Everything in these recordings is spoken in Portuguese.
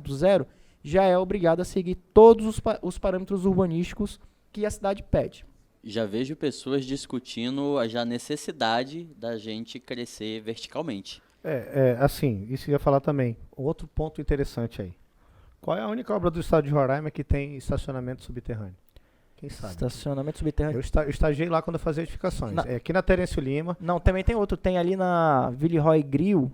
do zero, já é obrigado a seguir todos os parâmetros urbanísticos que a cidade pede. Já vejo pessoas discutindo a necessidade da gente crescer verticalmente. Assim, isso eu ia falar também. Outro ponto interessante aí. Qual é a única obra do estado de Roraima que tem estacionamento subterrâneo? Quem sabe? Estacionamento subterrâneo. Eu estagiei lá quando eu fazia edificações. Aqui na Terêncio Lima. Não, também tem outro. Tem ali na Villeroy Grill,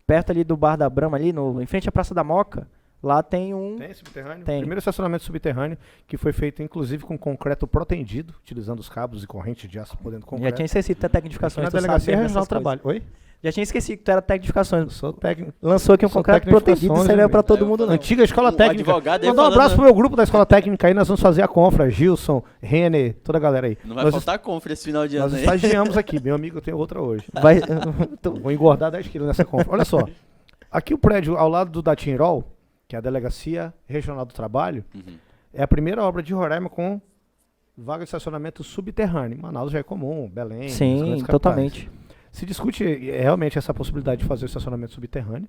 perto ali do Bar da Brama, ali em frente à Praça da Moca. Lá tem um... Tem subterrâneo? Tem. Primeiro estacionamento subterrâneo, que foi feito inclusive com concreto protendido, utilizando os cabos e correntes de aço por dentro do concreto. Já tinha esquecido que tu é técnico de edificações. Na Delegacia Regional do Trabalho. Oi? Já tinha esquecido que tu era técnico de edificações. Eu sou técnico. Lançou aqui um concreto protegido, isso aí não é pra todo mundo, não. Antiga escola técnica. Mandar um abraço pro meu grupo da escola técnica aí, nós vamos fazer a confra. Gilson, Renner, toda a galera aí. Não vai faltar confra esse final de ano aí. Nós aí. estagiamos aqui, meu amigo, eu tenho outra hoje. Então, Vou engordar 10 quilos nessa confra. Olha só, aqui o prédio ao lado do Datinrol, que é a Delegacia Regional do Trabalho, é a primeira obra de Roraima com vaga de estacionamento subterrâneo. Em Manaus já é comum, Belém. Sim, totalmente. Se discute realmente essa possibilidade de fazer o estacionamento subterrâneo,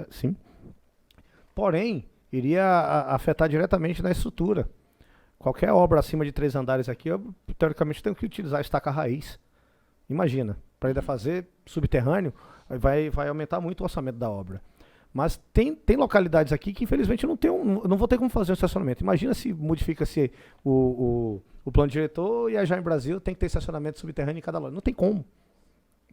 sim. Porém, iria afetar diretamente na estrutura. Qualquer obra acima de 3 andares aqui, eu, teoricamente, tenho que utilizar a estaca raiz. Imagina, para ainda fazer subterrâneo, vai aumentar muito o orçamento da obra. Mas tem localidades aqui que, infelizmente, não vou ter como fazer um estacionamento. Imagina se modifica-se o plano diretor e a Jaime Brasil tem que ter estacionamento subterrâneo em cada loja. Não tem como.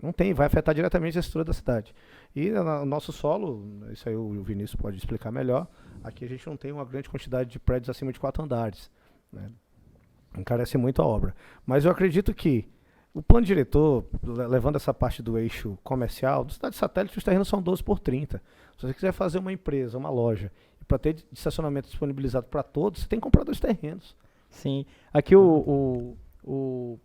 Não tem, vai afetar diretamente a estrutura da cidade. E no nosso solo, isso aí o Vinícius pode explicar melhor, aqui a gente não tem uma grande quantidade de prédios acima de 4 andares. Né? Encarece muito a obra. Mas eu acredito que o plano diretor, levando essa parte do eixo comercial, do cidade satélite, os terrenos são 12 por 30. Se você quiser fazer uma empresa, uma loja, e para ter estacionamento disponibilizado para todos, você tem que comprar 2 terrenos. Sim. Aqui o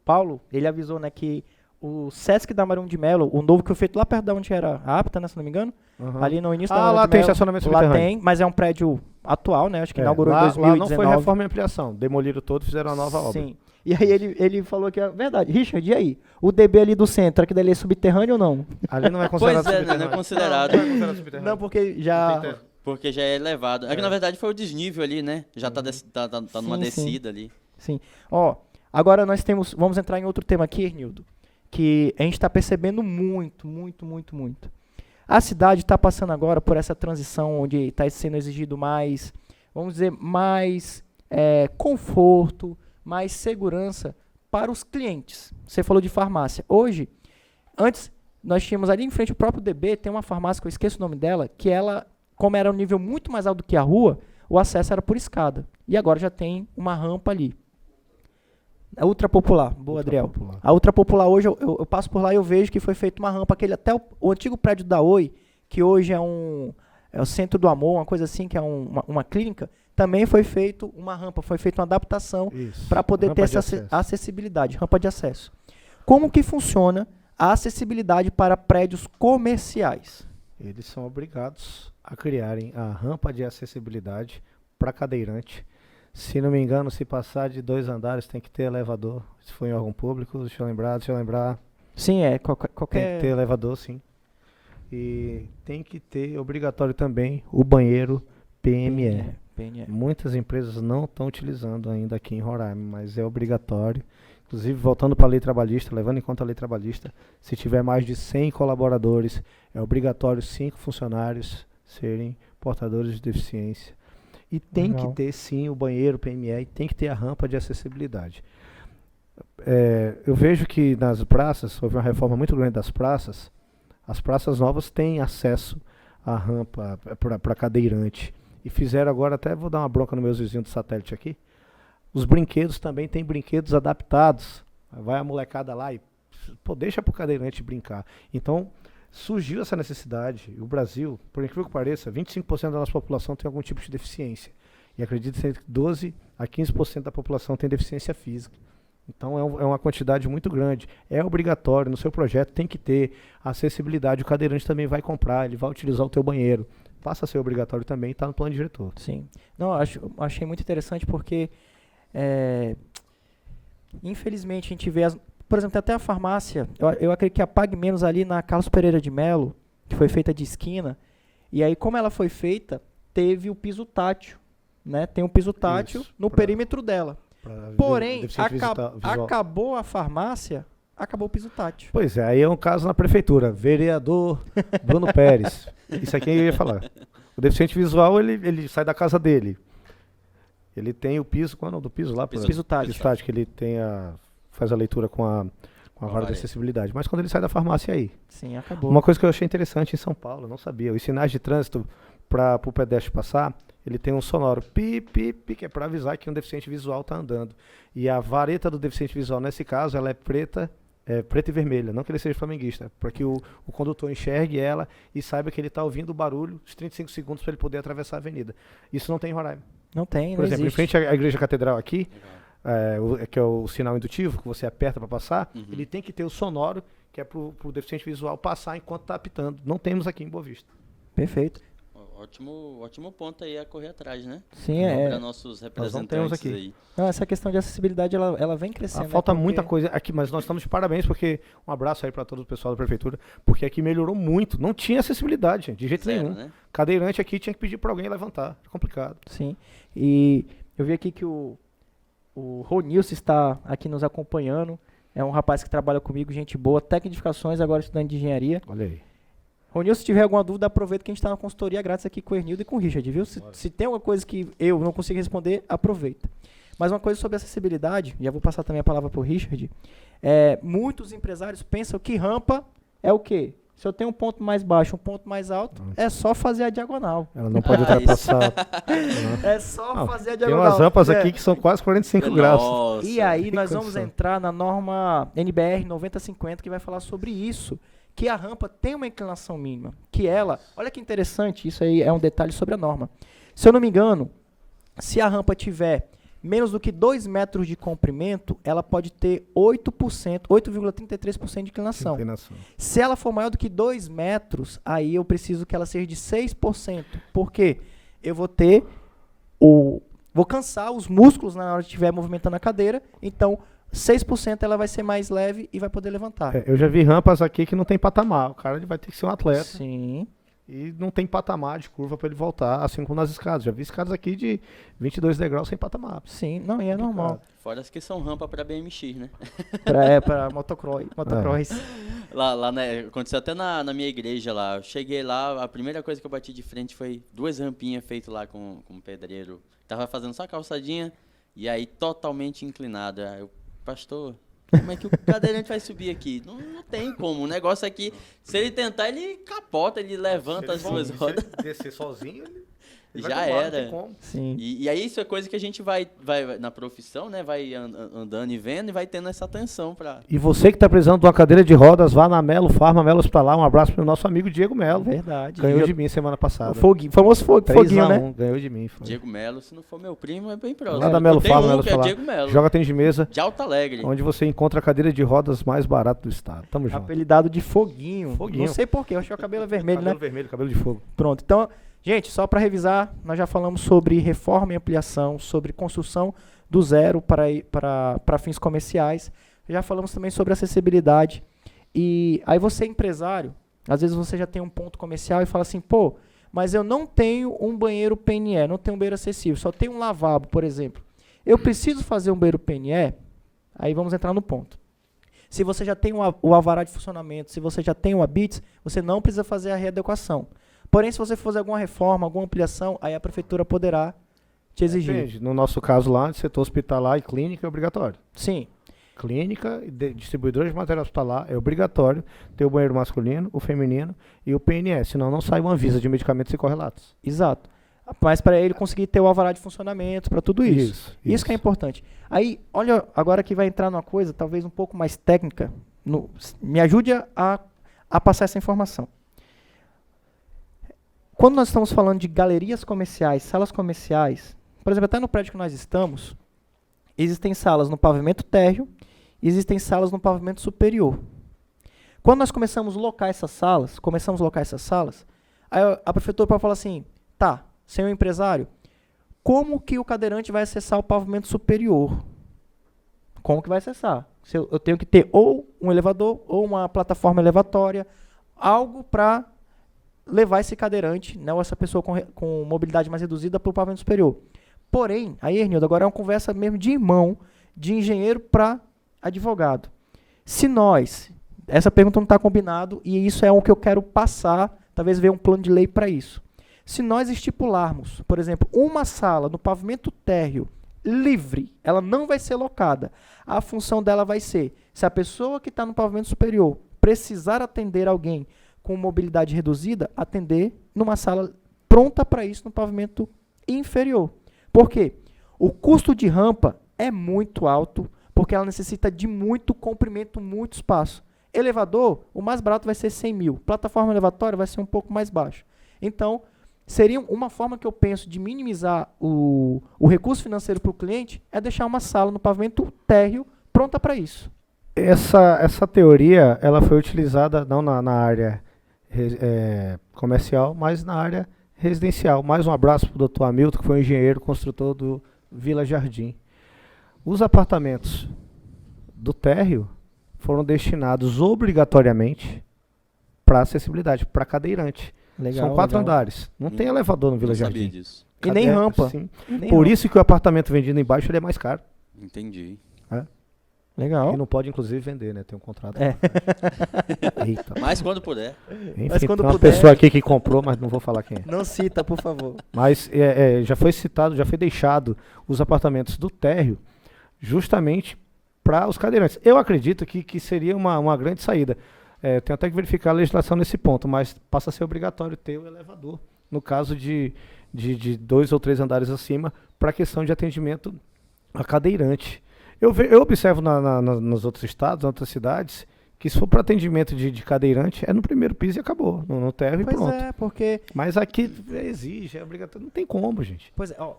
Paulo, ele avisou, né, que o Sesc da Marão de Melo, o novo que foi feito lá perto da onde era a APTA, né, se não me engano, ali no início da Marão lá de tem Melo, estacionamento subterrâneo. Lá tem, mas é um prédio atual, né, acho que inaugurou em lá 2019. não foi reforma e ampliação, demoliram todo e fizeram uma nova obra. Sim. E aí ele falou que é verdade. Richard, e aí? O DB ali do centro, aquele dali é subterrâneo ou não? Ali não é considerado subterrâneo. Não é considerado. Não, porque já... Porque já é elevado. É que na verdade foi o desnível ali, né? Já tá numa descida ali. Sim. Ó, agora vamos entrar em outro tema aqui, Nildo, que a gente está percebendo muito. A cidade está passando agora por essa transição onde está sendo exigido mais, vamos dizer, mais conforto, mais segurança para os clientes. Você falou de farmácia. Hoje, antes, nós tínhamos ali em frente o próprio DB, tem uma farmácia que eu esqueço o nome dela, que ela, como era um nível muito mais alto do que a rua, o acesso era por escada. E agora já tem uma rampa ali. A Ultra Popular, boa, Adriel. A Ultra Popular hoje, eu passo por lá e eu vejo que foi feita uma rampa, até o antigo prédio da Oi, que hoje é o Centro do Amor, uma coisa assim, que é uma clínica, também foi feita uma rampa, foi feita uma adaptação para poder ter essa acessibilidade, rampa de acesso. Como que funciona a acessibilidade para prédios comerciais? Eles são obrigados a criarem a rampa de acessibilidade para cadeirante. Se não me engano, se passar de 2 andares tem que ter elevador. Se for em órgão público, deixa eu lembrar. Sim, qualquer... Tem que ter elevador, sim. E tem que ter, obrigatório também, o banheiro PME. Muitas empresas não estão utilizando ainda aqui em Roraima, mas é obrigatório. Inclusive, voltando para a lei trabalhista, levando em conta a lei trabalhista, se tiver mais de 100 colaboradores, é obrigatório 5 funcionários serem portadores de deficiência. E tem que ter, sim, o banheiro PME e tem que ter a rampa de acessibilidade. Eu vejo que nas praças, houve uma reforma muito grande das praças, as praças novas têm acesso à rampa para cadeirante. E fizeram agora, até vou dar uma bronca nos meus vizinhos do satélite aqui, os brinquedos também têm brinquedos adaptados. Vai a molecada lá e deixa para o cadeirante brincar. Então, surgiu essa necessidade. O Brasil, por incrível que pareça, 25% da nossa população tem algum tipo de deficiência. E acredito que 12% a 15% da população tem deficiência física. Então é uma quantidade muito grande. É obrigatório, no seu projeto tem que ter acessibilidade. O cadeirante também vai comprar, ele vai utilizar o teu banheiro. Passa a ser obrigatório também, está no plano diretor. Sim. Não, achei muito interessante porque, infelizmente, a gente vê, por exemplo, até a farmácia, eu acredito que a Pague Menos ali na Carlos Pereira de Melo, que foi feita de esquina, e aí como ela foi feita, teve o piso tátil, né? Tem um piso tátil no perímetro dela. Porém, acabou a farmácia, acabou o piso tátil. Pois é, aí é um caso na prefeitura. Vereador Bruno Pérez. Isso aqui eu ia falar. O deficiente visual, ele sai da casa dele. Ele tem o piso, qual é o nome do piso lá? Piso tátil. Piso tátil, que ele faz a leitura com a vara de acessibilidade. Mas quando ele sai da farmácia aí. Sim, acabou. Uma coisa que eu achei interessante em São Paulo, eu não sabia. Os sinais de trânsito para o pedestre passar, ele tem um sonoro pi, pi, pi, que é para avisar que um deficiente visual está andando. E a vareta do deficiente visual, nesse caso, ela é preta e vermelha. Não que ele seja flamenguista, para que o condutor enxergue ela e saiba que ele está ouvindo o barulho, os 35 segundos para ele poder atravessar a avenida. Isso não tem em Roraima. Não tem, Por exemplo, em frente à Igreja Catedral aqui, que é o sinal indutivo, que você aperta para passar, ele tem que ter o sonoro, que é para o deficiente visual passar enquanto está apitando. Não temos aqui em Boa Vista. Perfeito. Ótimo ponto aí a correr atrás, né? Sim, para nossos representantes aqui. aí. Não, essa questão de acessibilidade, ela vem crescendo. Falta muita coisa aqui, mas nós estamos de parabéns, porque um abraço aí para todo o pessoal da prefeitura, porque aqui melhorou muito. Não tinha acessibilidade, gente, de jeito nenhum. Né? Cadeirante aqui tinha que pedir para alguém levantar. É complicado. Sim. E eu vi aqui que o Ronilson está aqui nos acompanhando. É um rapaz que trabalha comigo, gente boa, técnico de edificações, agora estudante de engenharia. Olha aí. Ronilson, se tiver alguma dúvida, aproveita que a gente está na consultoria grátis aqui com o Ernildo e com o Richard, viu? Se tem alguma coisa que eu não consigo responder, aproveita. Mas uma coisa sobre acessibilidade, já vou passar também a palavra para o Richard, muitos empresários pensam que rampa é o quê? Se eu tenho um ponto mais baixo, um ponto mais alto, é só fazer a diagonal. Ela não pode ultrapassar. É só fazer a diagonal. Tem umas rampas aqui que são quase 45 graus. Nossa, e aí nós vamos entrar na norma NBR 9050, que vai falar sobre isso. Que a rampa tem uma inclinação mínima, que ela, olha que interessante, isso aí é um detalhe sobre a norma. Se eu não me engano, se a rampa tiver menos do que 2 metros de comprimento, ela pode ter 8,33% de inclinação. Se ela for maior do que 2 metros, aí eu preciso que ela seja de 6%. Por quê? Eu vou ter vou cansar os músculos na hora que estiver movimentando a cadeira, então 6% ela vai ser mais leve e vai poder levantar. Eu já vi rampas aqui que não tem patamar. O cara ele vai ter que ser um atleta. Sim. E não tem patamar de curva para ele voltar, assim como nas escadas. Já vi escadas aqui de 22 degraus sem patamar. Sim, não, e é normal. Fora as que são rampa para BMX, né? Para motocross. Lá, né, aconteceu até na minha igreja lá. Eu cheguei lá, a primeira coisa que eu bati de frente foi 2 rampinhas feitas lá com um pedreiro. Tava fazendo só calçadinha e aí totalmente inclinada. Eu, pastor, como é que o cadeirante vai subir aqui? Não tem como. O negócio aqui, se ele tentar, ele capota, ele levanta as duas rodas. Se ele descer sozinho, ele já era. Sim. E aí isso é coisa que a gente vai na profissão, né? Vai andando e vendo e vai tendo essa atenção para. E você que está precisando de uma cadeira de rodas, vá na Melo Farma, Melo Hospitalar. Um abraço para o nosso amigo Diego Melo. Verdade. Ganhou de mim semana passada. O famoso foguinho, né? Ganhou de mim. Foi. Diego Melo, se não for meu primo, é bem próximo. Lá da Melo Farma, Melo Hospitalar. Diego Melo. Joga tênis de mesa. De Alto Alegre. Onde você encontra a cadeira de rodas mais barata do estado. Tamo junto. Apelidado de foguinho. Não sei porquê, eu acho que é o cabelo vermelho, cabelo vermelho, cabelo de fogo. Pronto, então... Gente, só para revisar, nós já falamos sobre reforma e ampliação, sobre construção do zero para fins comerciais. Já falamos também sobre acessibilidade. E aí você, empresário, às vezes você já tem um ponto comercial e fala assim, pô, mas eu não tenho um banheiro PNE, não tenho um banheiro acessível, só tenho um lavabo, por exemplo. Eu preciso fazer um banheiro PNE? Aí vamos entrar no ponto. Se você já tem o alvará de funcionamento, se você já tem o ABITS, você não precisa fazer a readequação. Porém, se você fazer alguma reforma, alguma ampliação, aí a prefeitura poderá te exigir. Depende. No nosso caso lá, setor hospitalar e clínica é obrigatório. Sim. Clínica, distribuidora de material hospitalar é obrigatório ter o banheiro masculino, o feminino e o PNS, senão não sai uma Anvisa de medicamentos e correlatos. Exato. Mas para ele conseguir ter o alvará de funcionamento, para tudo isso. Isso que é importante. Aí, olha, agora que vai entrar numa coisa talvez um pouco mais técnica, me ajude a passar essa informação. Quando nós estamos falando de galerias comerciais, salas comerciais, por exemplo, até no prédio que nós estamos, existem salas no pavimento térreo e existem salas no pavimento superior. Quando nós começamos a locar essas salas, aí a prefeitura pode falar assim, tá, senhor empresário, como que o cadeirante vai acessar o pavimento superior? Como que vai acessar? Eu tenho que ter ou um elevador ou uma plataforma elevatória, algo para levar esse cadeirante, né, ou essa pessoa com mobilidade mais reduzida para o pavimento superior. Porém, aí, Hernildo, agora é uma conversa mesmo de irmão, de engenheiro para advogado. Se nós, essa pergunta não está combinado, e isso é o que eu quero passar, talvez ver um plano de lei para isso. Se nós estipularmos, por exemplo, uma sala no pavimento térreo livre, ela não vai ser locada. A função dela vai ser, se a pessoa que está no pavimento superior precisar atender alguém com mobilidade reduzida, atender numa sala pronta para isso no pavimento inferior. Por quê? O custo de rampa é muito alto, porque ela necessita de muito comprimento, muito espaço. Elevador, o mais barato vai ser 100 mil. Plataforma elevatória vai ser um pouco mais baixo. Então, seria uma forma que eu penso de minimizar o recurso financeiro para o cliente, é deixar uma sala no pavimento térreo pronta para isso. Essa teoria, ela foi utilizada não na área comercial, mas na área residencial. Mais um abraço para o Dr. Hamilton, que foi engenheiro construtor do Vila Jardim. Os apartamentos do térreo foram destinados obrigatoriamente para acessibilidade, para cadeirante. Legal, são 4 legal. andares. Não tem elevador no Vila Não Jardim. sabia disso. E nem rampa. Sim. E nem Por rampa. isso que o apartamento vendido embaixo ele é mais caro. Entendi. Legal. E não pode, inclusive, vender, né? Tem um contrato. É. Eita. Mas quando puder. Enfim, Mas quando tem uma puder- pessoa aqui que comprou, mas não vou falar quem é. Não cita, por favor. Mas já foi citado, já foi deixado os apartamentos do térreo justamente para os cadeirantes. Eu acredito que seria uma grande saída. Tenho até que verificar a legislação nesse ponto, mas passa a ser obrigatório ter o elevador, no caso de 2 ou 3 andares acima, para a questão de atendimento a cadeirante. Eu observo nos outros estados, nas outras cidades, que se for para atendimento de cadeirante, é no primeiro piso e acabou, no térreo e Pois pronto. é, porque... Mas aqui exige, é obrigatório, não tem como, gente. Pois é, ó,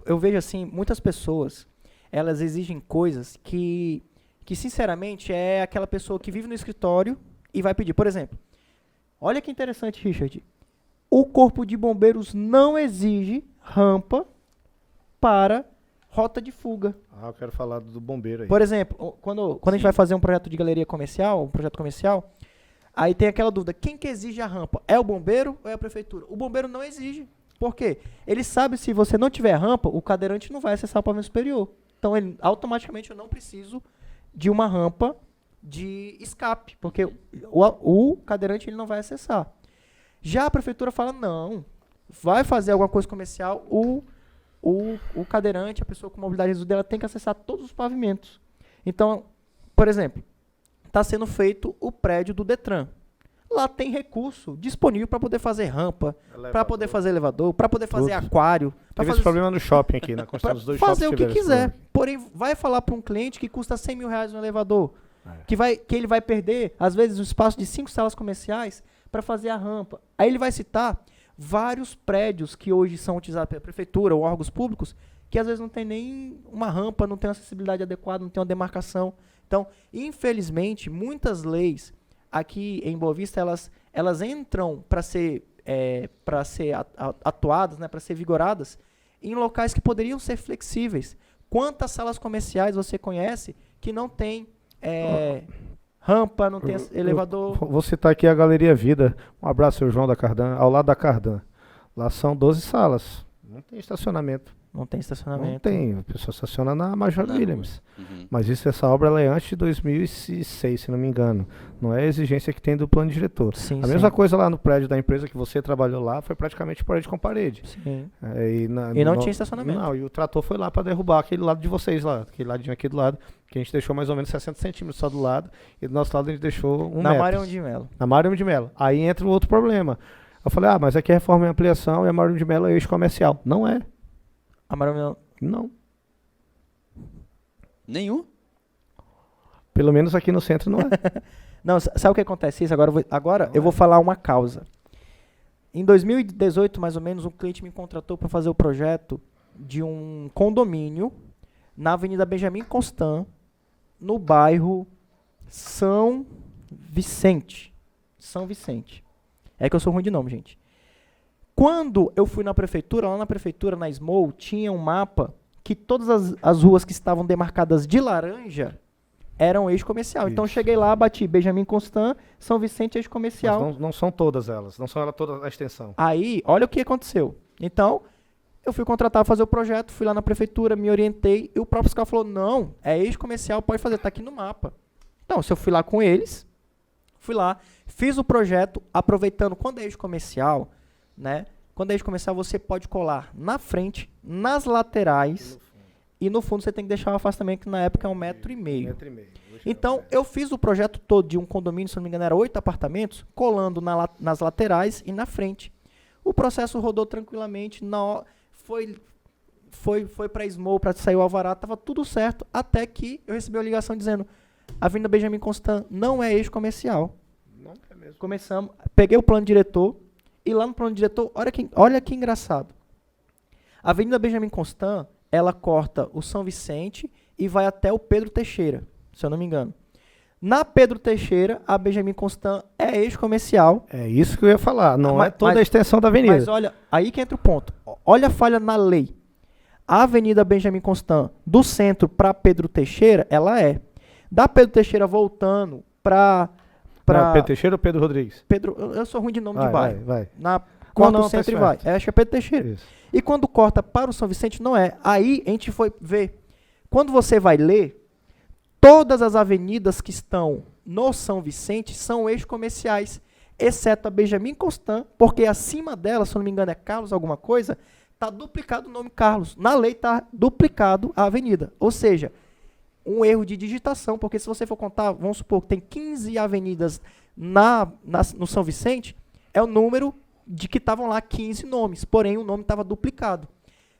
eu vejo assim, muitas pessoas, elas exigem coisas que sinceramente é aquela pessoa que vive no escritório e vai pedir. Por exemplo, olha que interessante, Richard. O Corpo de Bombeiros não exige rampa para rota de fuga. Eu quero falar do bombeiro aí. Por exemplo, quando a gente vai fazer um projeto de galeria comercial, um projeto comercial, aí tem aquela dúvida, quem que exige a rampa? É o bombeiro ou é a prefeitura? O bombeiro não exige. Por quê? Ele sabe se você não tiver rampa, o cadeirante não vai acessar o pavimento superior. Então, automaticamente, eu não preciso de uma rampa de escape, porque o cadeirante ele não vai acessar. Já a prefeitura fala, não, vai fazer alguma coisa comercial, o cadeirante, a pessoa com mobilidade reduzida, ela tem que acessar todos os pavimentos. Então, por exemplo, está sendo feito o prédio do Detran. Lá tem recurso disponível para poder fazer rampa, para poder fazer elevador, para poder fazer aquário. Teve fazer esse problema no shopping aqui, na construção dos dois shoppings. fazer o que tiveram esse quiser. problema. Porém, vai falar para um cliente que custa R$100 mil no elevador, que ele vai perder, às vezes, o espaço de 5 salas comerciais para fazer a rampa. Aí ele vai citar vários prédios que hoje são utilizados pela prefeitura ou órgãos públicos, que às vezes não tem nem uma rampa, não tem uma acessibilidade adequada, não tem uma demarcação. Então, infelizmente, muitas leis aqui em Boa Vista, elas entram para ser atuadas, né, para ser vigoradas, em locais que poderiam ser flexíveis. Quantas salas comerciais você conhece que não tem rampa, não tem elevador? Vou citar aqui a Galeria Vida. Um abraço, seu João da Cardan, ao lado da Cardan. Lá são 12 salas. Não tem estacionamento. Não tem estacionamento. Não tem. A pessoa estaciona na Major Na Williams. Uhum. Mas essa obra ela é antes de 2006, se não me engano. Não é a exigência que tem do plano diretor. Sim, A mesma coisa lá no prédio da empresa que você trabalhou lá, foi praticamente parede com parede. Sim. E não tinha estacionamento. Não, e o trator foi lá para derrubar aquele lado de vocês lá, aquele ladinho aqui do lado, que a gente deixou mais ou menos 60 centímetros só do lado, e do nosso lado a gente deixou 1 Na metro. Marião de Melo. Na Mário de Mello. Aí entra o outro problema. Eu falei, mas aqui é reforma e ampliação e a Mário de Mello é eixo comercial. Não é. A Marião de Melo. Não. Nenhum? Pelo menos aqui no centro não é. Não, sabe o que acontece? Isso agora eu vou falar uma causa. Em 2018, mais ou menos, um cliente me contratou para fazer o projeto de um condomínio na Avenida Benjamin Constant, no bairro São Vicente. São Vicente. É que eu sou ruim de nome, gente. Quando eu fui na prefeitura, lá na prefeitura, na SMOL, tinha um mapa que todas as ruas que estavam demarcadas de laranja eram ex-comercial. Então, Isso. cheguei lá, bati Benjamin Constant, São Vicente, ex-comercial. Mas não são todas elas, não são elas todas a extensão. Aí, olha o que aconteceu. Então, eu fui contratado para fazer o projeto, fui lá na prefeitura, me orientei, e o próprio fiscal falou, não, é ex-comercial, pode fazer, tá aqui no mapa. Então, se eu fui lá com eles, fui lá, fiz o projeto, aproveitando, quando é ex-comercial, né? Quando é ex-comercial, você pode colar na frente, nas laterais, e no fundo você tem que deixar o afastamento, que na época é 1,5 metro. 1,5 metro. Então, eu fiz o projeto todo de um condomínio, se não me engano, era 8 apartamentos, colando nas laterais e na frente. O processo rodou tranquilamente, foi para Smol, para sair o alvará, estava tudo certo, até que eu recebi uma ligação dizendo, a Avenida Benjamin Constant não é ex-comercial. Não é mesmo. Começamos, peguei o plano diretor, e lá no plano diretor, olha que engraçado. A Avenida Benjamin Constant, ela corta o São Vicente e vai até o Pedro Teixeira, se eu não me engano. Na Pedro Teixeira, a Benjamin Constant é ex-comercial. É isso que eu ia falar, não é toda mas, a extensão da avenida. Mas olha, aí que entra o ponto. Olha a falha na lei. A Avenida Benjamin Constant, do centro para Pedro Teixeira, ela é. Da Pedro Teixeira voltando para... Pedro Teixeira ou Pedro Rodrigues? Eu sou ruim de nome de bairro. Vai. Corta o centro e vai. Acho que é Pedro Teixeira. Isso. E quando corta para o São Vicente, não é. Aí a gente foi ver. Quando você vai ler, todas as avenidas que estão no São Vicente são ex-comerciais, exceto a Benjamin Constant, porque acima dela, se eu não me engano é Carlos alguma coisa, está duplicado o nome Carlos. Na lei está duplicado a avenida. Ou seja, um erro de digitação, porque se você for contar, vamos supor que tem 15 avenidas no São Vicente, é o número de que estavam lá 15 nomes, porém o nome estava duplicado.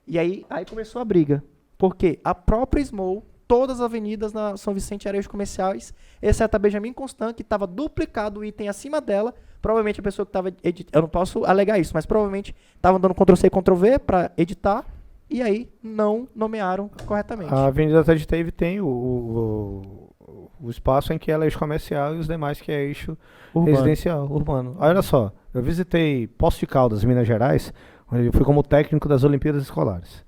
E aí começou a briga, porque a própria Smol, todas as avenidas na São Vicente eram comerciais, exceto a Benjamin Constant, que estava duplicado o item acima dela, provavelmente a pessoa que estava editando, eu não posso alegar isso, mas provavelmente estava dando Ctrl+C e Ctrl+V para editar, e aí não nomearam corretamente. A Avenida Ted Teve tem o espaço em que ela é eixo comercial e os demais que é eixo residencial, urbano. Olha só, eu visitei Poços de Caldas, Minas Gerais, onde eu fui como técnico das Olimpíadas Escolares.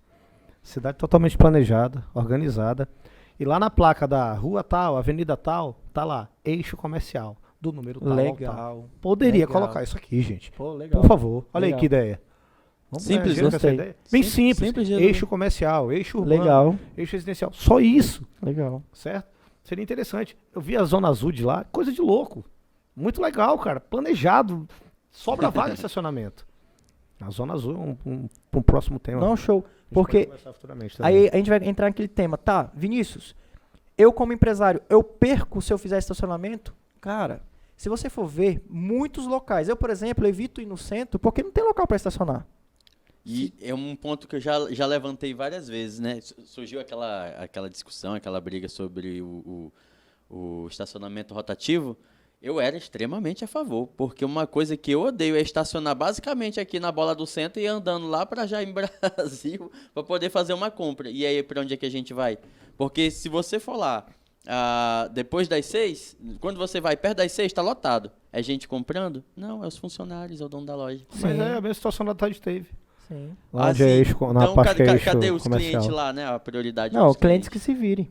Cidade totalmente planejada, organizada. E lá na placa da rua tal, avenida tal, tá lá, eixo comercial, do número tal. Legal. Tal. Poderia legal. colocar isso aqui, gente. Pô, legal. Por favor, olha legal. aí que ideia. Vamos Simples, ganhar dinheiro com essa gostei. ideia? Bem simples. Eixo comercial, eixo urbano, Legal. eixo residencial. Só isso, Legal. certo? Seria interessante. Eu vi a Zona Azul de lá, coisa de louco. Muito legal, cara. Planejado. Sobra vaga de estacionamento. A Zona Azul é um próximo tema. Não, show. A gente Porque pode conversar futuramente também. aí a gente vai entrar naquele tema. Tá, Vinícius, eu como empresário, eu perco se eu fizer estacionamento? Cara, se você for ver, muitos locais. Eu, por exemplo, evito ir no centro porque não tem local para estacionar. E é um ponto que eu já levantei várias vezes, né? Surgiu aquela discussão, aquela briga sobre o estacionamento rotativo. Eu era extremamente a favor, porque uma coisa que eu odeio é estacionar basicamente aqui na bola do centro e ir andando lá para Jaime Brasil para poder fazer uma compra. E aí, para onde é que a gente vai? Porque se você for lá depois das 6, quando você vai perto das 6, está lotado. É gente comprando? Não, é os funcionários, é o dono da loja. Mas é a mesma situação da Ted Teve. Sim. Lá onde é eixo, na então, parte que é eixo cadê os comercial. clientes lá, né? A prioridade Não, dos clientes que se virem.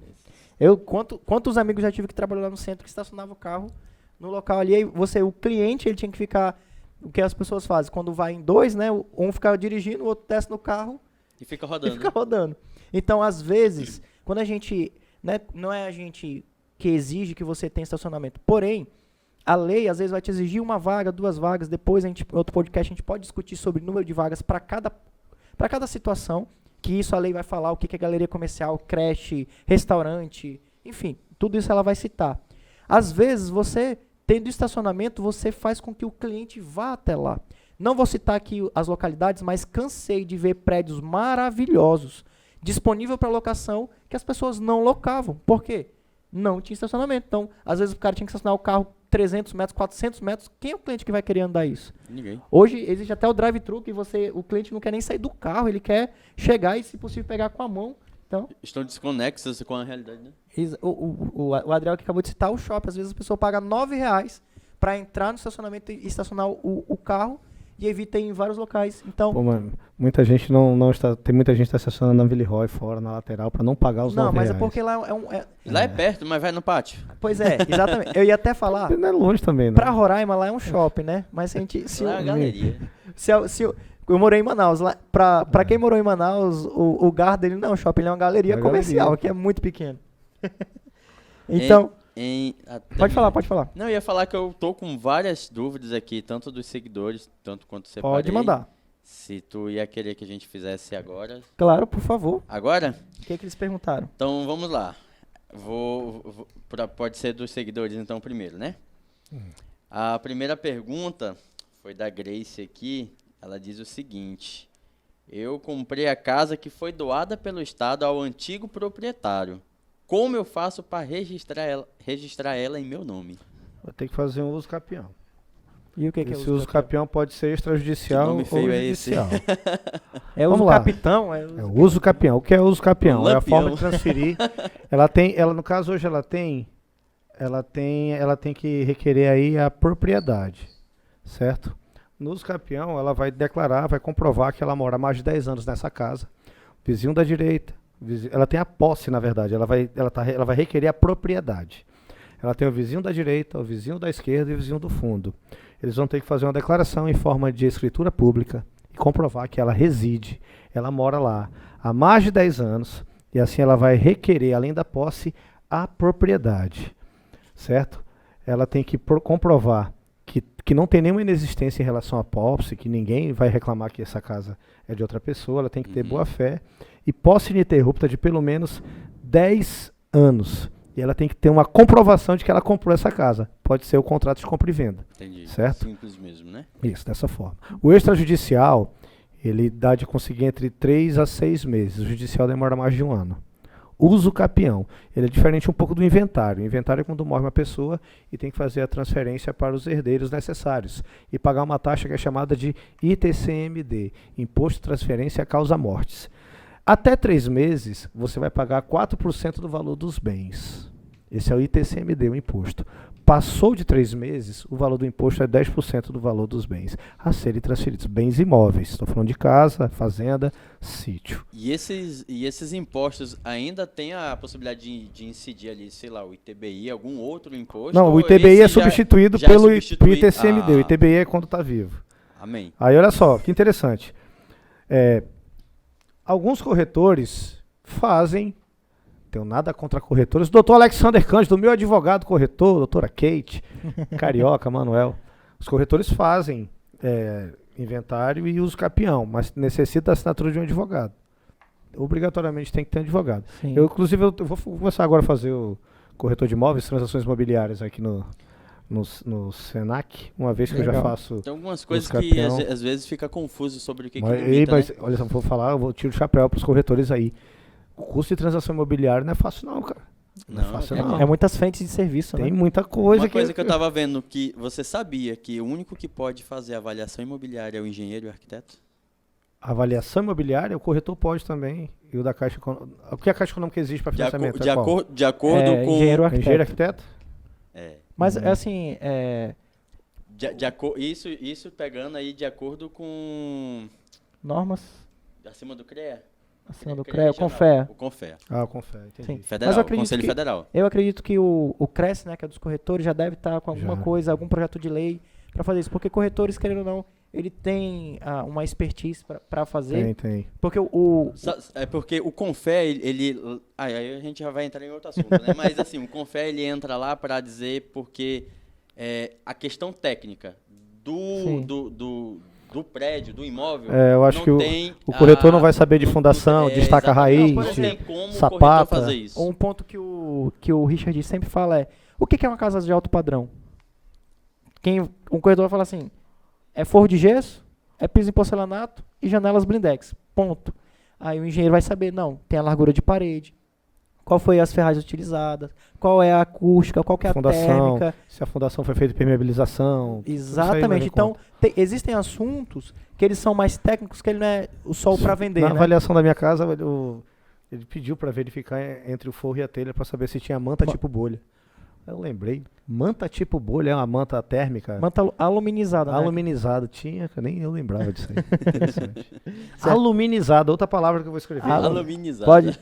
Quantos amigos já tive que trabalhar lá no centro que estacionava o carro no local ali, aí o cliente, ele tinha que ficar, o que as pessoas fazem, quando vai em dois, né, um fica dirigindo, o outro desce no carro e fica rodando. E fica rodando. Então, às vezes, quando a gente, né, não é a gente que exige que você tenha estacionamento, porém, a lei, às vezes, vai te exigir uma vaga, 2 vagas, depois, em outro podcast, a gente pode discutir sobre o número de vagas para cada situação, que isso a lei vai falar, o que é galeria comercial, creche, restaurante, enfim, tudo isso ela vai citar. Às vezes, você, tendo estacionamento, você faz com que o cliente vá até lá. Não vou citar aqui as localidades, mas cansei de ver prédios maravilhosos, disponível para locação, que as pessoas não locavam. Por quê? Não tinha estacionamento. Então, às vezes o cara tinha que estacionar o carro 300 metros, 400 metros. Quem é o cliente que vai querer andar isso? Ninguém. Hoje existe até o drive-thru, que o cliente não quer nem sair do carro, ele quer chegar e, se possível, pegar com a mão. Então, estão desconexas com a realidade, né? O Adriel que acabou de citar o shopping. Às vezes a pessoa paga R$9 para entrar no estacionamento e estacionar o carro. e evita ir em vários locais. Então, Pô, mano, muita gente não está. Tem muita gente que está estacionando na Villeroy fora, na lateral, para não pagar os não, R$9. mas é porque lá Lá é perto, mas vai no pátio. Pois é, exatamente. Eu ia até falar, Não é longe também, não. pra Roraima lá é um shopping, né? Mas se a gente... Lá é uma galeria. Eu morei em Manaus. Lá, pra quem morou em Manaus, o Garden ele não é um shopping, ele é uma galeria comercial, galeria. que é muito pequeno. Então, pode falar. Não, eu ia falar que eu tô com várias dúvidas aqui, tanto dos seguidores, tanto quanto separei. Pode mandar. Se tu ia querer que a gente fizesse agora. Claro, por favor. Agora? O que eles perguntaram? Então, vamos lá. Pode ser dos seguidores, então, primeiro, né? A primeira pergunta foi da Grace aqui. Ela diz o seguinte: eu comprei a casa que foi doada pelo Estado ao antigo proprietário. Como eu faço para registrar ela em meu nome? Vai ter que fazer um uso capião. E o que é Esse uso capião pode ser extrajudicial Que nome ou feio é judicial. É Vamos uso lá. capitão? É o uso capião. O que é uso capião? É a Lampião. forma de transferir. No caso hoje ela tem que requerer aí a propriedade, certo? No uso capião ela vai declarar, vai comprovar que ela mora há mais de 10 anos nessa casa. Vizinho da direita, ela tem a posse, na verdade, ela vai requerer a propriedade. Ela tem o vizinho da direita, o vizinho da esquerda e o vizinho do fundo. Eles vão ter que fazer uma declaração em forma de escritura pública e comprovar que ela reside, ela mora lá há mais de 10 anos, e assim ela vai requerer, além da posse, a propriedade, certo? Ela tem que comprovar que não tem nenhuma inexistência em relação à posse, que ninguém vai reclamar que essa casa é de outra pessoa, ela tem que ter boa fé, e posse ininterrupta de pelo menos 10 anos. E ela tem que ter uma comprovação de que ela comprou essa casa. Pode ser o contrato de compra e venda. Entendi. Certo? Simples mesmo, né? Isso, dessa forma. O extrajudicial, ele dá de conseguir entre 3 a 6 meses. O judicial demora mais de 1 ano. Uso capião, ele é diferente um pouco do inventário. O inventário é quando morre uma pessoa e tem que fazer a transferência para os herdeiros necessários e pagar uma taxa que é chamada de ITCMD, Imposto de Transferência Causa Mortes. Até 3 meses, você vai pagar 4% do valor dos bens. Esse é o ITCMD, o imposto. Passou de 3 meses, o valor do imposto é 10% do valor dos bens a serem transferidos. Bens imóveis. Estou falando de casa, fazenda, sítio. E esses impostos ainda tem a possibilidade de incidir ali, sei lá, o ITBI, algum outro imposto? Não, o ou ITBI esse é substituído já é pelo substituído? ITCMD. O ITBI é quando está vivo. Amém. Aí olha só, que interessante. Alguns corretores fazem, tenho nada contra corretores, doutor Alexander Cândido, meu advogado corretor, doutora Kate, Carioca, Manuel, os corretores fazem inventário e uso capião, mas necessita da assinatura de um advogado. Obrigatoriamente tem que ter um advogado. Sim. Inclusive, eu vou começar agora a fazer o corretor de imóveis, transações imobiliárias aqui no Senac, uma vez que eu já faço. Tem algumas coisas uso que capião. às vezes fica confuso sobre o que Mas, limita, mas né? olha só, eu tiro o chapéu para os corretores aí. O custo de transação imobiliária não é fácil não, cara. Não é fácil não. É muitas frentes de serviço, Tem né? muita coisa Uma coisa que eu estava vendo, que você sabia que o único que pode fazer a avaliação imobiliária é o engenheiro e o arquiteto? Avaliação imobiliária, o corretor pode também. E o da Caixa Econômica. O que a Caixa Econômica exige para financiamento? De acordo com... Engenheiro Engenheiro e arquiteto? Mas, assim, Isso pegando aí de acordo com... normas Acima do CREA? acima do CREA CREA, o regional. CONFEA. O CONFEA. Ah, confere, entendi. Sim. Federal, Mas eu acredito Conselho que- Federal. Eu acredito que o CRES, né, que é dos corretores, já deve estar com alguma Já. coisa, algum projeto de lei para fazer isso. Porque corretores, querendo ou não, ele tem uma expertise para fazer. Tem. Porque É porque o CONFEA, aí a gente já vai entrar em outro assunto, né? Mas assim, o CONFEA, ele entra lá para dizer porque a questão técnica Sim. do prédio, do imóvel, Eu acho não que tem o corretor não vai saber de não- fundação, não- destaca exatamente. raiz, Não tem como o corretor sapata. fazer isso. um ponto que o Richard sempre fala é: o que é uma casa de alto padrão? Um corretor vai falar assim: é forro de gesso, é piso em porcelanato e janelas blindex. Ponto. Aí o engenheiro vai saber: não, tem a largura de parede, qual foi as ferragens utilizadas, qual é a acústica, qual que é a Fundação, térmica. se a fundação foi feita de permeabilização. tudo isso aí leva em Exatamente. Então, conta. existem assuntos que eles são mais técnicos, que ele não é o sol para vender, Na né? avaliação da minha casa, ele pediu para verificar entre o forro e a telha para saber se tinha manta tipo bolha. Eu lembrei. Manta tipo bolha, é uma manta térmica. Manta aluminizada, né? Aluminizado. Tinha, que nem eu lembrava disso aí. Interessante. Aluminizado, outra palavra que eu vou escrever. Aluminizado. Pode.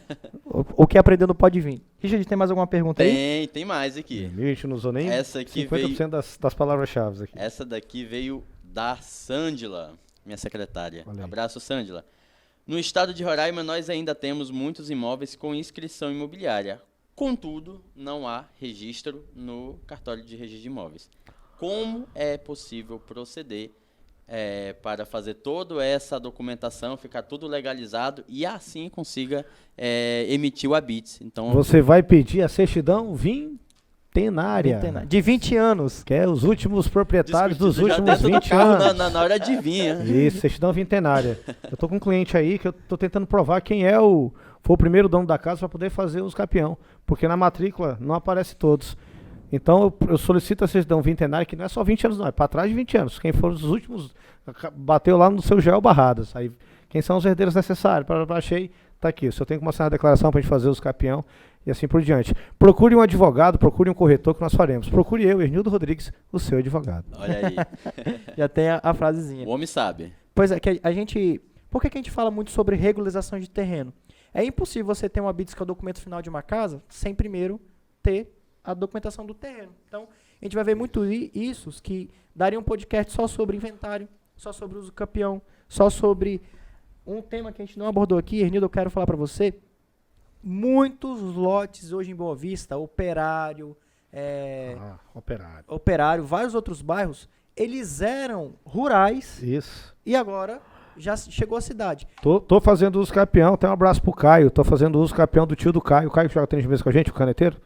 O que aprendeu não pode vir. Richard, tem mais alguma pergunta aí? Tem mais aqui. A gente não usou nem Essa aqui 50% das palavras-chave aqui. Essa daqui veio da Sândila, minha secretária. Abraço, Sândila. No estado de Roraima, nós ainda temos muitos imóveis com inscrição imobiliária. Contudo, não há registro no cartório de registro de imóveis. Como é possível proceder para fazer toda essa documentação, ficar tudo legalizado e assim consiga emitir o habite? Então, você vai pedir a certidão vintenária. De 20 anos. Que é os últimos proprietários dos últimos 20 anos. Na hora de vir. Isso, certidão vintenária. Eu tô com um cliente aí que eu tô tentando provar quem foi o primeiro dono da casa para poder fazer os capião. Porque na matrícula não aparece todos. Então eu solicito a certidão vintenária, que não é só 20 anos não, é para trás de 20 anos. Quem for os últimos, bateu lá no seu Geo Barradas. Aí, quem são os herdeiros necessários? Achei, tá aqui. O senhor tem que mostrar a declaração para a gente fazer os capião e assim por diante. Procure um advogado, procure um corretor que nós faremos. Procure eu, Hernildo Rodrigues, o seu advogado. Olha aí. Já tem a frasezinha. O homem sabe. Pois é, que a gente... Por que a gente fala muito sobre regularização de terreno? É impossível você ter um habite, que é o documento final de uma casa, sem primeiro ter a documentação do terreno. Então, a gente vai ver muito isso, que daria um podcast só sobre inventário, só sobre uso campeão, só sobre um tema que a gente não abordou aqui. Hernildo, eu quero falar para você, muitos lotes hoje em Boa Vista, Operário, Operário, vários outros bairros, eles eram rurais. Isso. E agora já chegou à cidade. Tô fazendo uso capião, tem um abraço pro Caio, tô fazendo uso capião do tio do Caio, o Caio que joga tênis de mesa com a gente, o caneteiro.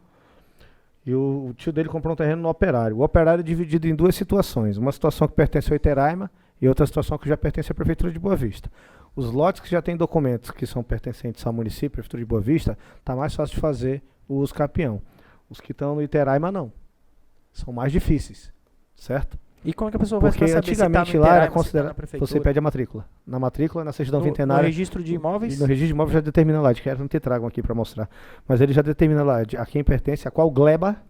E o tio dele comprou um terreno no Operário. O Operário é dividido em duas situações, uma situação que pertence ao Iteraima e outra situação que já pertence à Prefeitura de Boa Vista. Os lotes que já têm documentos que são pertencentes ao município, Prefeitura de Boa Vista, tá mais fácil de fazer o uso capião. Os que estão no Iteraima não. São mais difíceis, certo? E como é que a pessoa vai saber antigamente se tá no Iteraima, lá era considerado, você pede a matrícula. Na matrícula, na certidão vintenária. No registro de imóveis? No registro de imóveis já determina lá, de que não te tragam aqui para mostrar. Mas ele já determina lá a quem pertence, a qual gleba.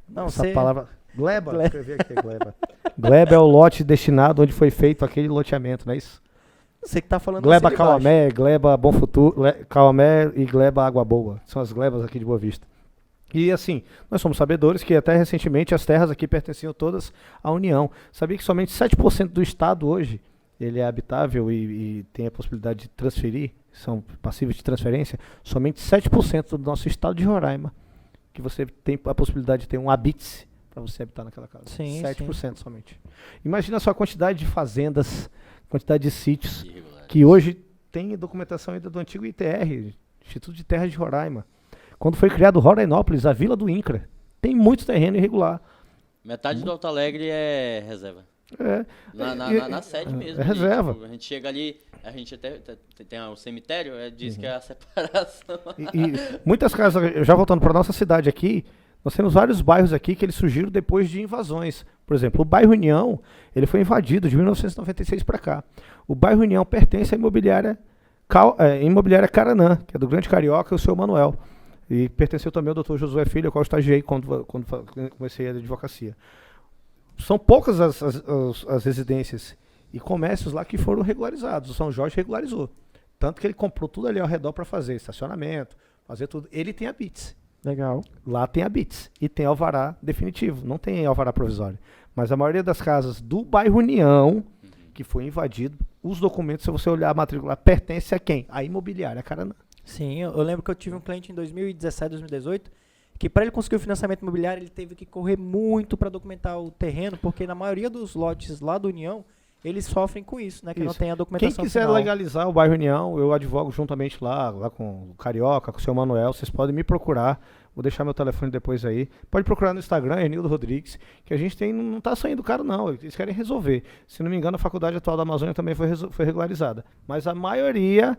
Não, essa palavra. Gleba, vou escrever aqui, gleba. Gleba é o lote destinado onde foi feito aquele loteamento, não é isso? Você que tá falando Gleba Caomé, Gleba Bom Futuro, Caomé e Gleba Água Boa. São as glebas aqui de Boa Vista. E assim, nós somos sabedores que até recentemente as terras aqui pertenciam todas à União. Sabia que somente 7% do estado hoje ele é habitável e tem a possibilidade de transferir, são passíveis de transferência? Somente 7% do nosso estado de Roraima, que você tem a possibilidade de ter um habite para você habitar naquela casa. Sim, 7% sim. somente. Imagina só a quantidade de fazendas, quantidade de sítios, que hoje tem documentação ainda do antigo ITR, Instituto de Terras de Roraima. Quando foi criado Rorainópolis, a Vila do INCRA, tem muito terreno irregular. Metade do Alto Alegre é reserva. Na sede mesmo. É reserva. Tipo, a gente chega ali, a gente até tem o cemitério, diz que é a separação. E muitas casas, já voltando para nossa cidade aqui, nós temos vários bairros aqui que eles surgiram depois de invasões. Por exemplo, o bairro União, ele foi invadido de 1996 para cá. O bairro União pertence à imobiliária Caranã, que é do Grande Carioca e o seu Manuel. E pertenceu também ao Dr. Josué Filho, ao qual eu estagiei quando comecei a advocacia. São poucas as residências e comércios lá que foram regularizados. O São Jorge regularizou. Tanto que ele comprou tudo ali ao redor para fazer estacionamento, fazer tudo. Ele tem habites. Legal. Lá tem habites e tem alvará definitivo, não tem alvará provisório. Mas a maioria das casas do bairro União, que foi invadido, os documentos, se você olhar a matrícula, pertence a quem? A imobiliária Caranã. Sim, eu lembro que eu tive um cliente em 2017, 2018, que para ele conseguir o financiamento imobiliário, ele teve que correr muito para documentar o terreno, porque na maioria dos lotes lá do União, eles sofrem com isso, né? Que não tem a documentação. Quem quiser final. legalizar o bairro União, eu advogo juntamente lá com o Carioca, com o seu Manuel, vocês podem me procurar. Vou deixar meu telefone depois aí. Pode procurar no Instagram, Hernildo Rodrigues, que a gente não está saindo caro não, eles querem resolver. Se não me engano, a Faculdade Atual da Amazônia também foi regularizada. Mas a maioria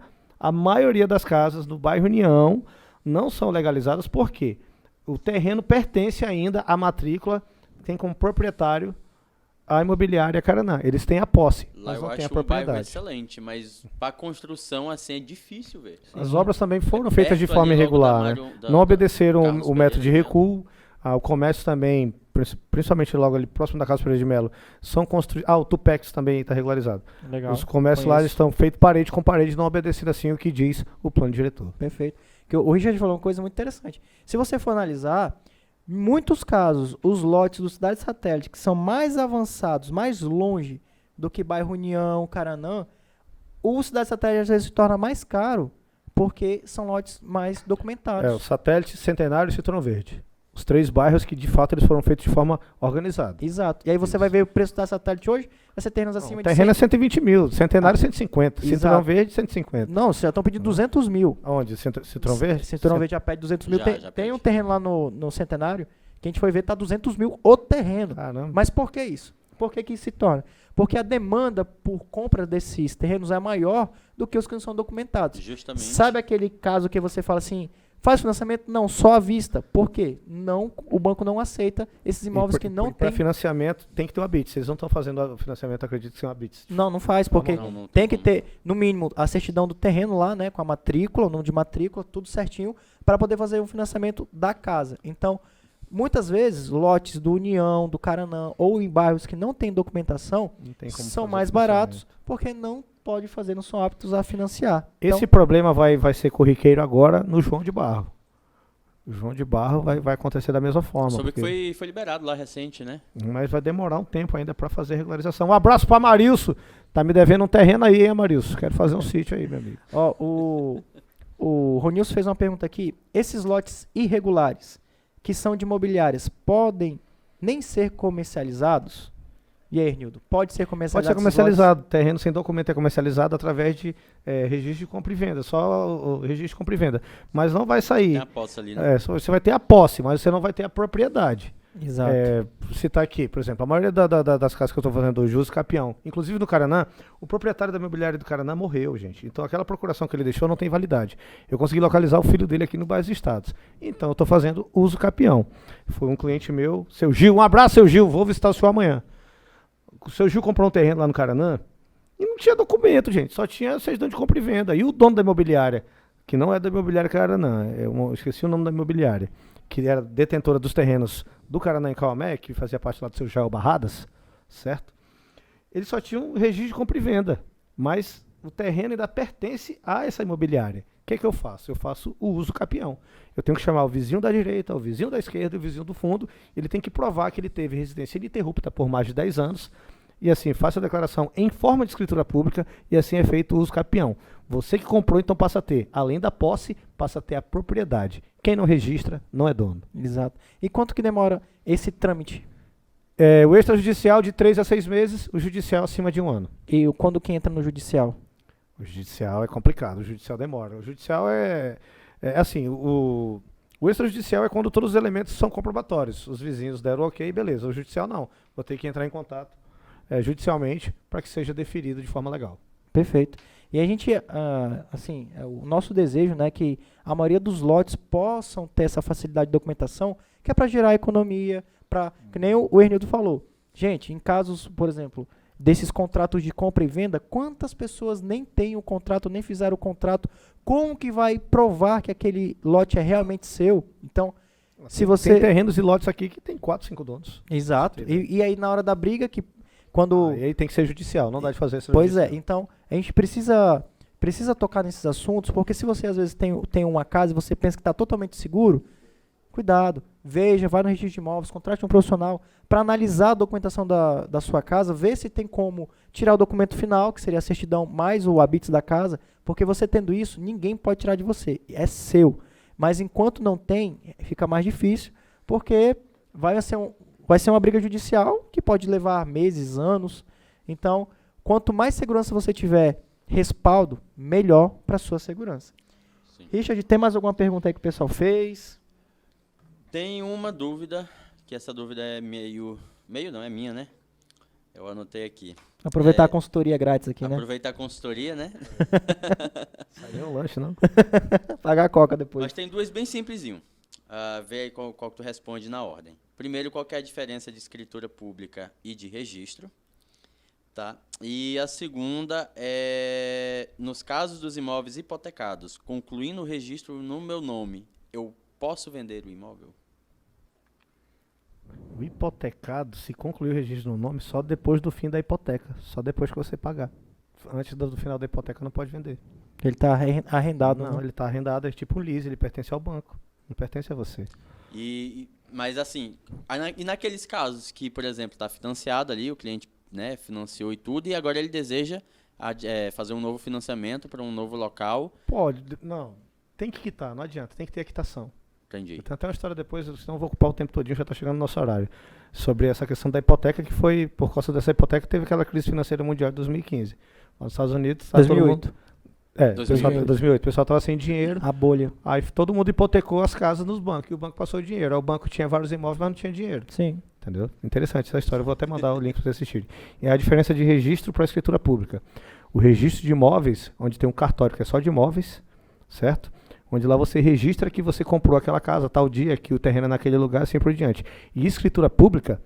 das casas do bairro União não são legalizadas, por quê? O terreno pertence ainda à matrícula, tem como proprietário à imobiliária Caraná. Eles têm a posse, Lá mas eu não têm acho a um bairro propriedade. excelente, mas para construção assim é difícil, velho. As obras também foram É feitas de perto forma ali logo irregular, da né? Mário- da- Não da obedeceram Carlos o método de Pereira de recuo. O comércio também, principalmente logo ali próximo da Casa Pereira de Melo, são construídos. O Tupex também está regularizado. Legal. Os comércios lá Conheço. estão feitos parede com parede, não obedecendo assim o que diz o plano diretor. Perfeito. Que o Richard falou uma coisa muito interessante. Se você for analisar, em muitos casos, os lotes do Cidade Satélite, que são mais avançados, mais longe do que bairro União, Caranã, o Cidade Satélite às vezes se torna mais caro porque são lotes mais documentados. O Satélite, Centenário e Citron Verde. Os 3 bairros que de fato eles foram feitos de forma organizada. Exato. E aí você Isso. vai ver o preço da Satélite hoje, vai ser terrenos acima O de terreno é 100. 120 mil, Centenário 150, Citron Exato. Verde 150. Não, vocês já estão pedindo 200 mil. Aonde? Citron Verde? Citron Verde já pede 200 mil. Já Tem pede. um terreno lá no Centenário que a gente foi ver, tá 200 mil o terreno. Caramba. Mas por que isso? Por que isso se torna? Porque a demanda por compra desses terrenos é maior do que os que não são documentados. Justamente. Sabe aquele caso que você fala assim, faz financiamento? Não, só à vista. Por quê? Não, o banco não aceita esses imóveis que não Para tem. financiamento tem que ter o habite. Eles não estão fazendo o financiamento, acredito que sem o habite. Não faz, porque Não tem que como. ter, no mínimo, a certidão do terreno lá, né, com a matrícula, o número de matrícula, tudo certinho, para poder fazer o financiamento da casa. Então, muitas vezes, lotes do União, do Caranã, ou em bairros que não tem documentação, Não tem como são fazer mais financiamento. baratos, porque não pode fazer, não são aptos a financiar. Esse problema vai ser corriqueiro agora no João de Barro. O João de Barro vai acontecer da mesma forma. Soube que porque- foi liberado lá recente, né? Mas vai demorar um tempo ainda para fazer regularização. Um abraço para Marilson. Tá me devendo um terreno aí, hein, Marilson? Quero fazer um sítio aí, meu amigo. Ó, o Ronilson fez uma pergunta aqui. Esses lotes irregulares, que são de imobiliárias, podem nem ser comercializados? E aí, Nildo, pode ser Pode comercializado? ser comercializado. Terreno sem documento é comercializado através de registro de compra e venda. Só o registro de compra e venda. Mas não vai Tem sair. a posse ali, né? Você vai ter a posse, mas você não vai ter a propriedade. Exato. Citar aqui, por exemplo, a maioria das casas que eu estou fazendo hoje, uso capião. Inclusive no Caranã, o proprietário da imobiliária do Caranã morreu, gente. Então aquela procuração que ele deixou não tem validade. Eu consegui localizar o filho dele aqui no bairro dos Estados. Então eu estou fazendo uso capião. Foi um cliente meu, seu Gil. Um abraço, seu Gil. Vou visitar o senhor amanhã. O seu Gil comprou um terreno lá no Caranã e não tinha documento, gente. Só tinha certidão de compra e venda. E o dono da imobiliária, que não é da imobiliária Caranã, eu esqueci o nome da imobiliária, que era detentora dos terrenos do Caranã em Caomé, que fazia parte lá do seu Jael Barradas, certo? Ele só tinha um registro de compra e venda, mas o terreno ainda pertence a essa imobiliária. O que eu faço? Eu faço o uso capião. Eu tenho que chamar o vizinho da direita, o vizinho da esquerda e o vizinho do fundo. Ele tem que provar que ele teve residência ininterrupta por mais de 10 anos. E assim, faça a declaração em forma de escritura pública e assim é feito o uso capião. Você que comprou, então passa a ter, além da posse, passa a ter a propriedade. Quem não registra, não é dono. Exato. E quanto que demora esse trâmite? O extrajudicial de 3 a 6 meses, o judicial acima de 1 ano. E quando que entra no judicial? O judicial é complicado, o judicial demora. O judicial é assim, o extrajudicial é quando todos os elementos são comprobatórios. Os vizinhos deram ok, beleza. O judicial não. Vou ter que entrar em contato judicialmente para que seja deferido de forma legal. Perfeito. E a gente, assim, o nosso desejo, né, que a maioria dos lotes possam ter essa facilidade de documentação, que é para gerar economia, que nem o Ernildo falou. Gente, em casos, por exemplo, desses contratos de compra e venda, quantas pessoas nem têm o contrato, nem fizeram o contrato, como que vai provar que aquele lote é realmente seu? Então, se você... Tem terrenos e lotes aqui que tem 4, 5 donos. Exato. E aí na hora da briga, que quando... E aí tem que ser judicial, não dá de fazer Pois extrajudicial. então a gente precisa tocar nesses assuntos, porque se você às vezes tem uma casa e você pensa que está totalmente seguro, cuidado, veja, vai no registro de imóveis, contrate um profissional para analisar a documentação da sua casa, ver se tem como tirar o documento final, que seria a certidão mais o habites da casa, porque você tendo isso, ninguém pode tirar de você, é seu. Mas enquanto não tem, fica mais difícil, porque vai ser uma briga judicial que pode levar meses, anos. Então, quanto mais segurança você tiver, respaldo, melhor para a sua segurança. Sim. Richard, tem mais alguma pergunta aí que o pessoal fez? Tem uma dúvida, que essa dúvida é meio não, é minha, né? Eu anotei aqui. Aproveitar a consultoria grátis aqui, né? Aproveitar a consultoria, né? Isso aí é um lanche, não? Pagar a coca depois. Mas tem duas bem simplesinho. vê aí qual que tu responde na ordem. Primeiro, qual que é a diferença de escritura pública e de registro? Tá? E a segunda é, nos casos dos imóveis hipotecados, concluindo o registro no meu nome, eu posso vender o imóvel? O hipotecado, se concluir o registro no nome, só depois do fim da hipoteca. Só depois que você pagar. Antes do final da hipoteca não pode vender. Ele está arrendado, Não, ele está arrendado, é tipo um lease, ele pertence ao banco. Não pertence a você. Mas assim, e naqueles casos que, por exemplo, está financiado ali, o cliente, né, financiou e tudo, e agora ele deseja fazer um novo financiamento para um novo local. Pode, não. Tem que quitar, não adianta, tem que ter a quitação. Entendi. Tem até uma história depois, senão eu vou ocupar o tempo todinho, já está chegando no nosso horário. Sobre essa questão da hipoteca, que foi, por causa dessa hipoteca, teve aquela crise financeira mundial de 2015. Lá nos Estados Unidos... 2008. 2008. O pessoal estava sem dinheiro. A bolha. Aí todo mundo hipotecou as casas nos bancos, e o banco passou o dinheiro. Aí o banco tinha vários imóveis, mas não tinha dinheiro. Sim. Entendeu? Interessante essa história, eu vou até mandar o link para vocês assistirem. E a diferença de registro para a escritura pública. O registro de imóveis, onde tem um cartório que é só de imóveis, certo? Onde lá você registra que você comprou aquela casa, tal dia, que o terreno é naquele lugar, assim por diante. E escritura pública,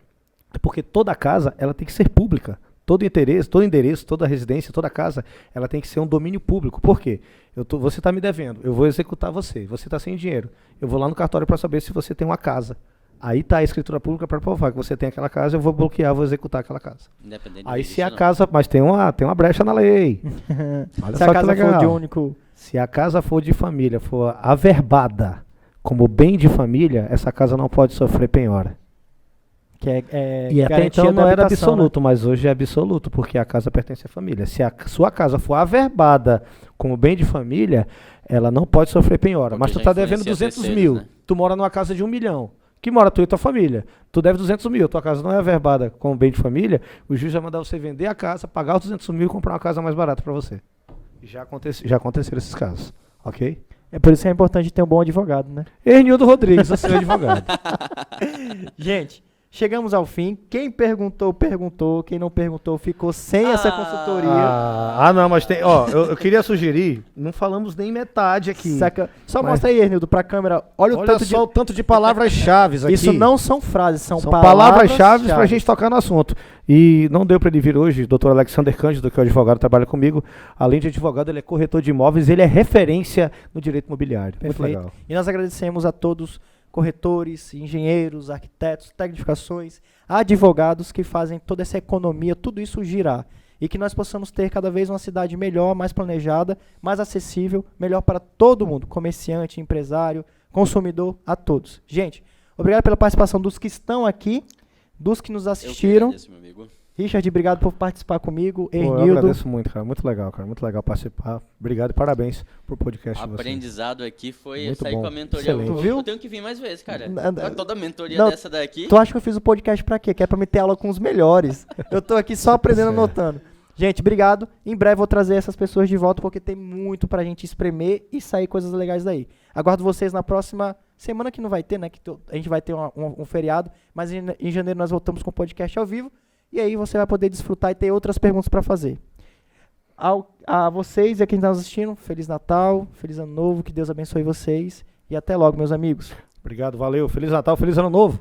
porque toda casa, ela tem que ser pública. Todo endereço, toda residência, toda casa, ela tem que ser um domínio público. Por quê? Você está me devendo, eu vou executar você está sem dinheiro. Eu vou lá no cartório para saber se você tem uma casa. Aí está a escritura pública para provar que você tem aquela casa, eu vou bloquear, vou executar aquela casa. Independente Aí disso, se a não. casa, mas tem uma brecha na lei. Olha Se só a que casa legal. for de único... Se a casa for de família, for averbada como bem de família, essa casa não pode sofrer penhora. Que é E até garantia então da não era habitação, absoluto, mas hoje é absoluto, porque a casa pertence à família. Se a sua casa for averbada como bem de família, ela não pode sofrer penhora. Porque Mas tu já está devendo influencia 200 terceiros, mil, né? tu mora numa casa de 1 milhão, que mora tu e tua família. Tu deve 200 mil, tua casa não é averbada como bem de família, o juiz vai mandar você vender a casa, pagar os 200 mil e comprar uma casa mais barata para você. Já aconteceram esses casos, ok? É por isso que é importante ter um bom advogado, né? Hernildo Rodrigues, o seu advogado. Gente, chegamos ao fim. Quem perguntou, perguntou. Quem não perguntou, ficou sem essa consultoria. Não, mas tem. Ó, eu queria sugerir, não falamos nem metade aqui. Saca? Só Mas- mostra aí, Hernildo, pra câmera. Olha o tanto só o tanto de palavras-chave aqui. Isso não são frases, são palavras-chave pra gente tocar no assunto. E não deu para ele vir hoje, doutor Alexander Cândido, que é o advogado, trabalha comigo. Além de advogado, ele é corretor de imóveis, ele é referência no direito imobiliário. Muito Perfeito. legal. E nós agradecemos a todos, corretores, engenheiros, arquitetos, tecnificações, advogados que fazem toda essa economia, tudo isso girar. E que nós possamos ter cada vez uma cidade melhor, mais planejada, mais acessível, melhor para todo mundo, comerciante, empresário, consumidor, a todos. Gente, obrigado pela participação dos que estão aqui, dos que nos Eu que assistiram. agradeço, meu amigo. Richard, obrigado por participar comigo. Eu Hernildo, agradeço muito, cara. Muito legal participar. Obrigado e parabéns por podcast de vocês. Aprendizado aqui foi Muito sair bom. com a mentoria. Excelente. Tu viu? Eu tenho que vir mais vezes, cara. N- n- Toda mentoria não, dessa daqui. tu acha que eu fiz o podcast pra quê? Que é pra me ter aula com os melhores. Eu tô aqui só aprendendo, Certo. anotando. Gente, obrigado. Em breve vou trazer essas pessoas de volta, porque tem muito pra gente espremer e sair coisas legais daí. Aguardo vocês na próxima semana, que não vai ter, né? Que a gente vai ter um feriado, mas em janeiro nós voltamos com o podcast ao vivo. E aí você vai poder desfrutar e ter outras perguntas pra fazer. A vocês e a quem está nos assistindo, Feliz Natal, Feliz Ano Novo, que Deus abençoe vocês. E até logo, meus amigos. Obrigado, valeu. Feliz Natal, feliz Ano Novo.